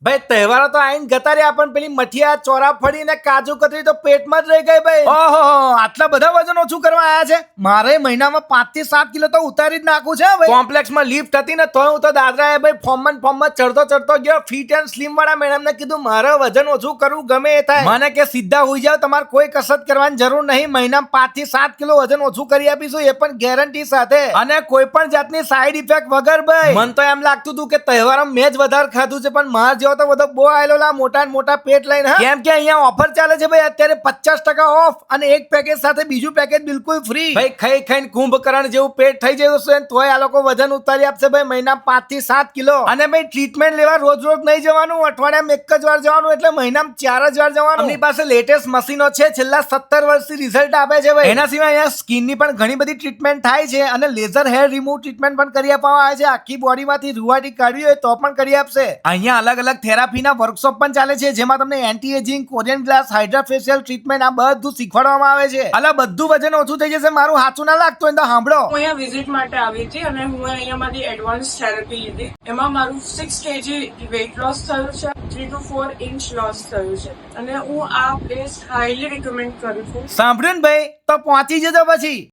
ભાઈ તહેવારો તો આઈને ગતા રહ્યા પણ પેલી મઠિયા ચોરાફળી ને કાજુ કતરી તો પેટમાં જ રહી ગઈ ભાઈ. ઓહો આટલા બધા વજન ઓછું કરવા આયા છે. મારે મહિનામાં 5 થી 7 કિલો તો ઉતારી જ નાખું છે ભાઈ. કોમ્પ્લેક્સમાં લિફ્ટ હતી ને તોય હું તો દાદરાએ ભાઈ ફોર્મમાં ચડતો ગયો. ફિટ એન્ડ સ્લિમ વાળા મેડમને કીધું મારે વજન ઓછું કરવું ગમે એ થાય. મને કે સીધા હોઈ જાવ, તમારે કોઈ કસરત કરવાની જરૂર નહીં. મહિનામાં 5 થી 7 કિલો વજન ઓછું કરી આપીશું, એ પણ ગેરંટી સાથે, અને કોઈ પણ જાતની સાઈડ ઇફેક્ટ વગર ભાઈ. મને તો એમ લાગતું હતું કે તહેવારમાં મેં જ વધારે ખાધું છે, પણ માર જેવો તો બધો બહુ આયેલો લા મોટા મોટા પેટ લઈને. કેમ કે અહીંયા ઓફર ચાલે છે ભાઈ અત્યારે 50% ઓફ, અને એક પેકેજ સાથે બીજું પેકેજ બિલકુલ ફ્રી. ભાઈ ખાઈ ખાઈને કુંભકરણ જેવું પેટ થઈ જયું છે, તોય આ લોકો વજન ઉતારી આપશે ભાઈ મહિના 5 થી 7 કિલો. અને ભાઈ ટ્રીટમેન્ટ લેવા રોજ નહીં જવાનું, અઠવાડિયામાં એક જ વાર જવાનું, એટલે મહિનામાં 4 જ વાર જવાનું. એમની પાસે લેટેસ્ટ મશીનો છે, છેલ્લા 17 વર્ષથી રિઝલ્ટ આપે છે ભાઈ. એના સિવાય અહીંયા સ્કિનની પણ ઘણી બધી ટ્રીટમેન્ટ થાય છે, અને લેઝર હેર રિમૂવ ટ્રીટમેન્ટ પણ કરી આપવામાં આવે છે. આખી બોડીમાંથી રૂવાટી કાઢવી હોય તો પણ કરી આપશે. અહીંયા અલગ અલગ થેરાપીના વર્કશોપ પણ ચાલે છે, જેમાં તમને anti ageing, Korean glass, Hydra facial treatment આ બધું શીખવાડવામાં આવે છે. અલા બધું વજન ઓછું થઈ જશે, મારું સાચું ના લાગતું હોય તો સાંભળો. હું અહીંયા વિઝિટ માટે આવી હતી અને હું અહીંયા મારી એડવાન્સ થેરાપી લીધી. એમાં મારું 6 kg વેઇટ લોસ થયું છે, 3 to 4 inch લોસ થયું છે, અને હું આ પ્લેસ હાઈલી રિકમેન્ડ કરું છું. સાંભળ્યું ને ભાઈ, તો પહોંચી જજો પછી.